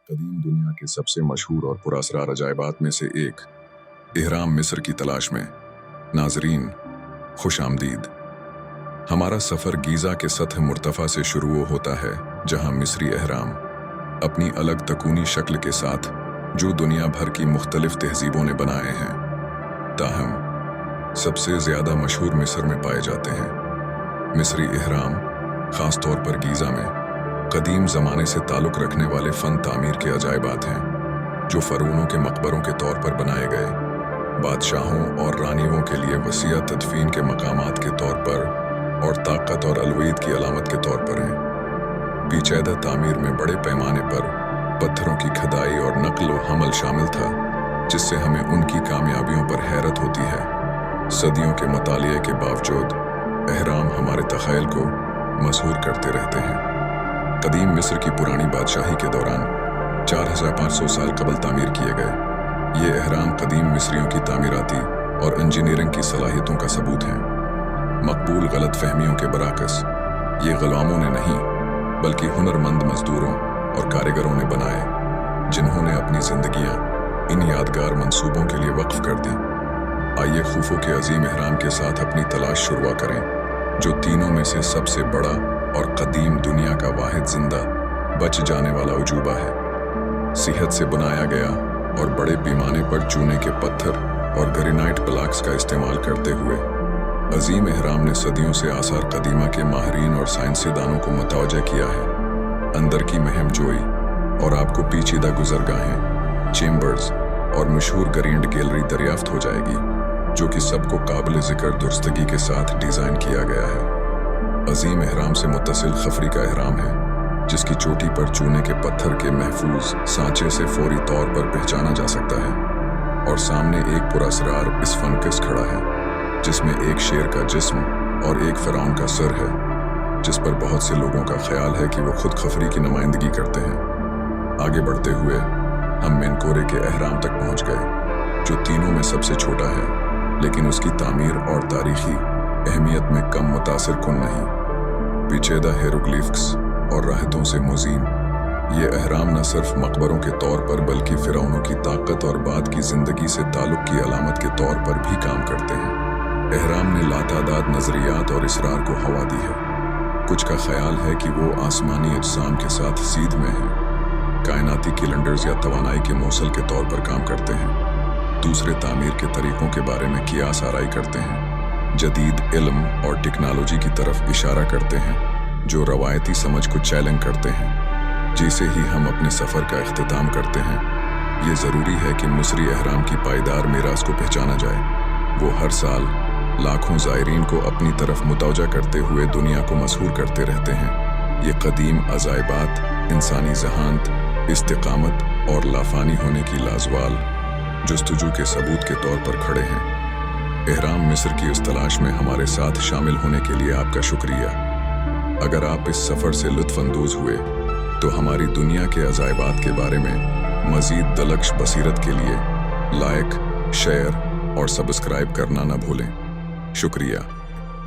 कदीम दुनिया के सबसे मशहूर और पुरअसरार अजायबात में से एक इहराम मिस्र की तलाश में। नाजरीन, खुश आमदीद। हमारा सफ़र गीज़ा के सतह मुर्तफ़ा से शुरू होता है, जहां मिस्री इहराम अपनी अलग तकूनी शक्ल के साथ जो दुनिया भर की मुख्तलिफ तहजीबों ने बनाए हैं, ताहम सबसे ज़्यादा मशहूर मिस्र में पाए जाते हैं। मिस्री इहराम ख़ास तौर पर गीज़ा में कदीम ज़माने से ताल्लुक़ रखने वाले फ़न तामीर के अजायबात हैं, जो फ़रऊनों के मकबरों के तौर पर बनाए गए, बादशाहों और रानियों के लिए वसीया तदफीन के मकामात के तौर पर और ताकत और अलवीद की अलामत के तौर पर हैं। पेचीदा तामीर में बड़े पैमाने पर पत्थरों की खदाई और नक़्ल व हमल शामिल था, जिससे हमें उनकी कामयाबियों पर हैरत होती है। सदियों के मुतालिए के बावजूद इहराम हमारे तख़य्युल को मसहूर करते रहते हैं। कदीम मिस्र की पुरानी बादशाही के दौरान 4500 साल कबल तामीर किए गए। ये इहराम कदीम मिस्रियों की तामीराती और इंजीनियरिंग की सलाहियतों का सबूत हैं। मकबूल गलत फहमियों के बरअक्स ये ग़ुलामों ने नहीं, बल्कि हुनरमंद मजदूरों और कारीगरों ने बनाए, जिन्होंने अपनी ज़िंदगियाँ इन यादगार मंसूबों के लिए वक्फ कर दी। आइए खूफो के अजीम इहराम के साथ अपनी तलाश शुरू करें, जो तीनों में से सबसे बड़ा और कदीम दुनिया का वाहिद जिंदा बच जाने वाला उजूबा है। सेहत से बनाया गया और बड़े पैमाने पर चूने के पत्थर और ग्रेनाइट ब्लॉक्स का इस्तेमाल करते हुए अजीम इहराम ने सदियों से आसार कदीमा के माहिरीन और साइंसदानों को मुतवज्जह किया है। अंदर की महम जोई और आपको पेचीदा गुजरगाहें, चेम्बर्स और मशहूर ग्रैंड गैलरी दरियाफ्त हो जाएगी, जो कि सबको काबिल ज़िक्र दुरुस्तगी के साथ डिज़ाइन किया गया है। अजीम इहराम से मुत्तसिल खफरी का इहराम है, जिसकी चोटी पर चूने के पत्थर के महफूज सांचे से फौरी तौर पर पहचाना जा सकता है। और सामने एक पुरअसरार इस फनकिस खड़ा है, जिसमें एक शेर का जिस्म और एक फ़िरौन का सर है, जिस पर बहुत से लोगों का ख्याल है कि वो खुद खफरी की नुमाइंदगी करते हैं। आगे बढ़ते हुए हम मेनकोरे के इहराम तक पहुँच गए, जो तीनों में सबसे छोटा है, लेकिन उसकी तामीर और तारीखी अहमियत में कम मुतासिर कुन नहीं। पेचीदा हेरोग्लिफ्स और राहतों से मुज़ीन ये इहराम न सिर्फ मकबरों के तौर पर, बल्कि फ़िरौनों की ताकत और बाद की ज़िंदगी से ताल्लुक़ की अलामत के तौर पर भी काम करते हैं। इहराम ने लातादाद नज़रियात और इसरार को हवा दी है। कुछ का ख्याल है कि वो आसमानी अजसाम के साथ सीध में हैं, कायनाती कैलेंडर्स या तवानाई के मौसल के तौर पर काम करते हैं। दूसरे तामीर के तरीक़ों के बारे में कियास आराई करते हैं, जदीद इल्म और टेक्नोलॉजी की तरफ इशारा करते हैं, जो रवायती समझ को चैलेंज करते हैं। जैसे ही हम अपने सफ़र का इख्तिताम करते हैं, ये ज़रूरी है कि मिस्री इहराम की पायदार मीरास को पहचाना जाए। वो हर साल लाखों ज़ायरीन को अपनी तरफ मुतवज्जह करते हुए दुनिया को मसहूर करते रहते हैं। ये कदीम अजायबात इंसानी ज़हानत, इस्तिकामत और लाफानी होने की लाजवाल जुस्तजू के सबूत के तौर पर खड़े हैं। इहराम मिस्र की इस तलाश में हमारे साथ शामिल होने के लिए आपका शुक्रिया। अगर आप इस सफ़र से लुत्फ़अंदोज़ हुए, तो हमारी दुनिया के अजायबात के बारे में मज़ीद दलक्श बसीरत के लिए लाइक, शेयर और सब्सक्राइब करना न भूलें। शुक्रिया।